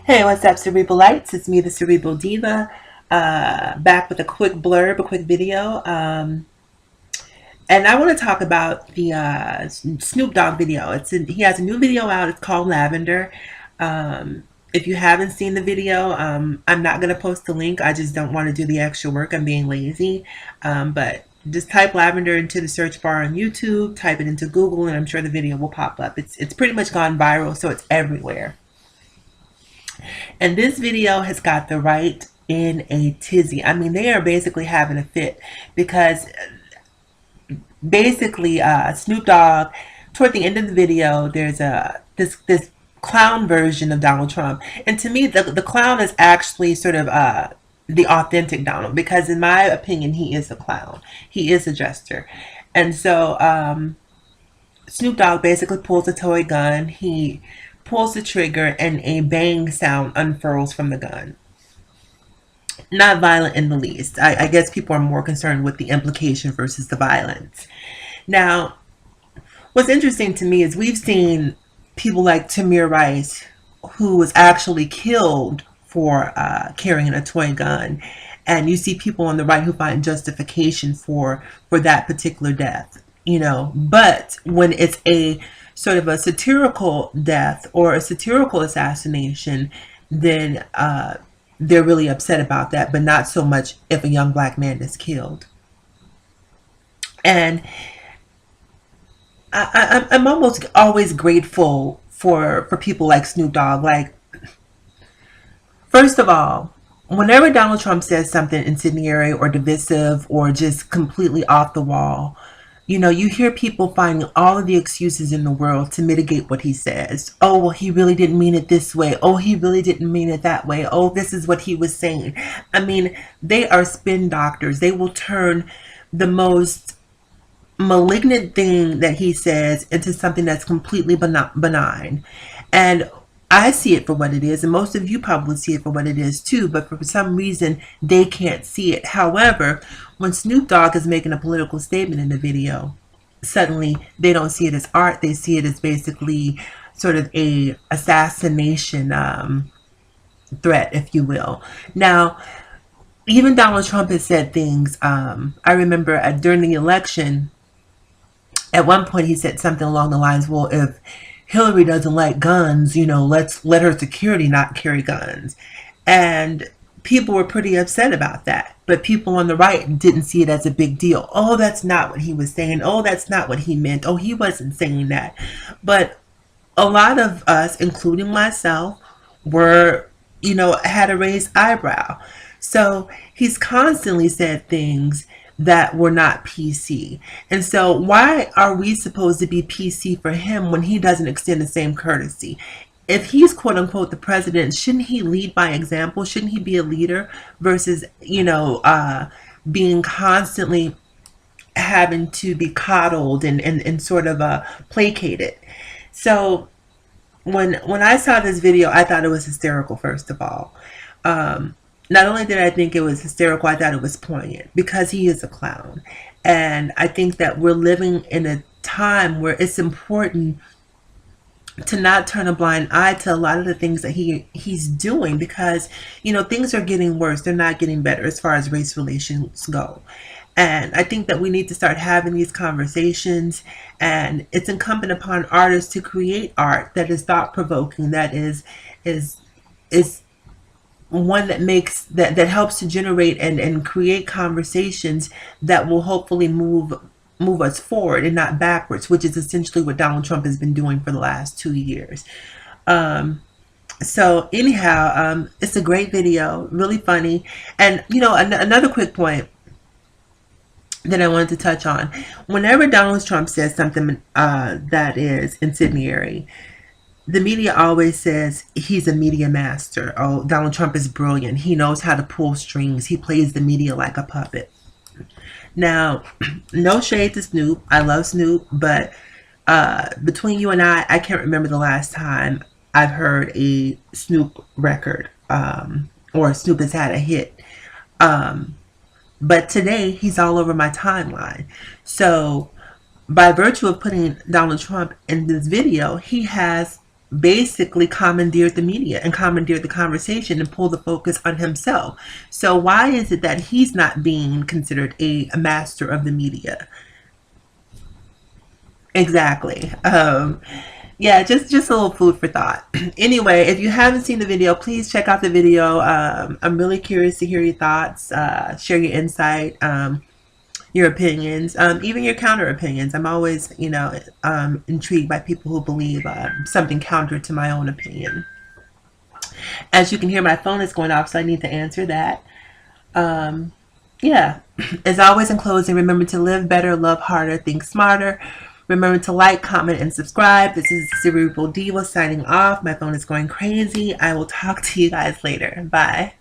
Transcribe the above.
Hey, what's up, Cerebralites? It's me, the Cerebral Diva, back with a quick blurb, a quick video. And I want to talk about the Snoop Dogg video. He has a new video out. It's called Lavendar. If you haven't seen the video, I'm not going to post the link. I just don't want to do the extra work. I'm being lazy. But just type Lavendar into the search bar on YouTube, type it into Google, and I'm sure the video will pop up. It's pretty much gone viral, so it's everywhere. And this video has got the right in a tizzy. I mean, they are basically having a fit because basically Snoop Dogg, toward the end of the video, there's this clown version of Donald Trump. And to me, the clown is actually sort of the authentic Donald, because in my opinion, he is a clown. He is a jester. And so Snoop Dogg basically pulls a toy gun. He pulls the trigger and a bang sound unfurls from the gun. Not violent in the least. I guess people are more concerned with the implication versus the violence. Now, what's interesting to me is we've seen people like Tamir Rice, who was actually killed for carrying a toy gun, and you see people on the right who find justification for that particular death. But when it's a sort of a satirical death or a satirical assassination, then they're really upset about that, but not so much if a young black man is killed. And I'm almost always grateful for people like Snoop Dogg. Like, first of all, whenever Donald Trump says something incendiary or divisive or just completely off the wall, you hear people finding all of the excuses in the world to mitigate what he says. Oh, well, he really didn't mean it this way. Oh, he really didn't mean it that way. Oh, this is what he was saying. I mean, they are spin doctors. They will turn the most malignant thing that he says into something that's completely benign. And I see it for what it is, and most of you probably see it for what it is too, but for some reason they can't see it. However, when Snoop Dogg is making a political statement in the video, suddenly they don't see it as art. They see it as basically sort of a assassination threat, if you will. Now, even Donald Trump has said things. I remember during the election, at one point he said something along the lines, well, if Hillary doesn't like guns, let's let her security not carry guns. And people were pretty upset about that. But people on the right didn't see it as a big deal. Oh, that's not what he was saying. Oh, that's not what he meant. Oh, he wasn't saying that. But a lot of us, including myself, were, had a raised eyebrow. So he's constantly said things that were not PC. And so why are we supposed to be PC for him when he doesn't extend the same courtesy? If he's quote unquote the president, shouldn't he lead by example? Shouldn't he be a leader versus, being constantly having to be coddled and sort of placated? So when I saw this video, I thought it was hysterical, first of all. Not only did I think it was hysterical, I thought it was poignant because he is a clown. And I think that we're living in a time where it's important to not turn a blind eye to a lot of the things that he's doing, because things are getting worse. They're not getting better as far as race relations go. And I think that we need to start having these conversations, and it's incumbent upon artists to create art that is thought provoking, that is one that makes that helps to generate and create conversations that will hopefully move us forward and not backwards, which is essentially what Donald Trump has been doing for the last 2 years. So anyhow, it's a great video, really funny. And another quick point that I wanted to touch on: whenever Donald Trump says something that is incendiary, the media always says he's a media master. Oh, Donald Trump is brilliant. He knows how to pull strings. He plays the media like a puppet. Now, no shade to Snoop. I love Snoop, but between you and I can't remember the last time I've heard a Snoop record, or Snoop has had a hit. But today, he's all over my timeline. So by virtue of putting Donald Trump in this video, he has basically commandeered the media and commandeered the conversation and pulled the focus on himself. So why is it that he's not being considered a master of the media? Exactly. Yeah, just a little food for thought. Anyway, if you haven't seen the video, please check out the video. I'm really curious to hear your thoughts, share your insight, your opinions, even your counter opinions. I'm always, intrigued by people who believe something counter to my own opinion. As you can hear, my phone is going off, so I need to answer that. Um, yeah. As always, in closing, remember to live better, love harder, think smarter. Remember to like, comment, and subscribe. This is Cerebral Diva signing off. My phone is going crazy. I will talk to you guys later. Bye.